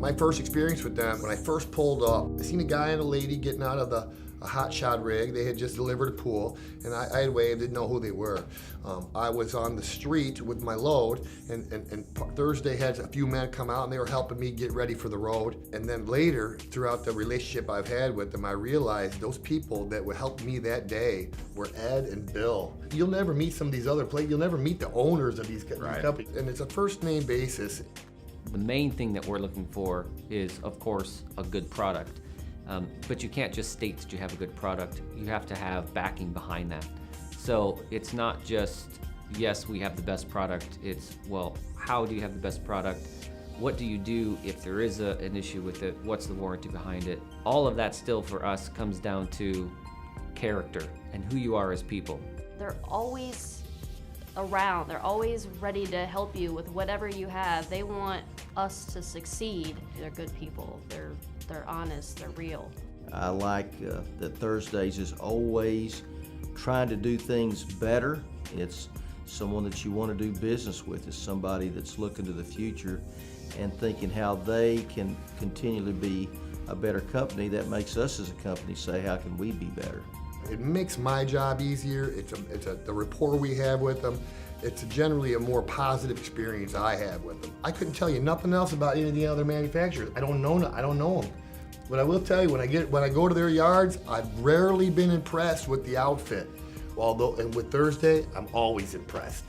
My first experience with them, when I first pulled up, I seen a guy and a lady getting out of a hot shot rig. They had just delivered a pool, and I had waved, didn't know who they were. I was on the street with my load, and Thursday had a few men come out, and they were helping me get ready for the road. And then later, throughout the relationship I've had with them, I realized those people that would help me that day were Ed and Bill. You'll never meet some of these other places. You'll never meet the owners of these companies, and it's a first name basis. The main thing that we're looking for is, of course, a good product. But you can't just state that you have a good product. You have to have backing behind that. So it's not just, yes, we have the best product. It's, well, how do you have the best product? What do you do if there is an issue with it? What's the warranty behind it? All of that still for us comes down to character and who you are as people. They're always around. They're always ready to help you with whatever you have. They want us to succeed. They're good people. They're honest, they're real. I like that Thursdays is always trying to do things better. It's someone that you want to do business with. It's somebody that's looking to the future and thinking how they can continually be a better company. That makes us as a company say, how can we be better? It makes my job easier. The rapport we have with them. It's generally a more positive experience I have with them. I couldn't tell you nothing else about any of the other manufacturers. I don't know them. But I will tell you, when I go to their yards, I've rarely been impressed with the outfit. Although, and with Thursday, I'm always impressed.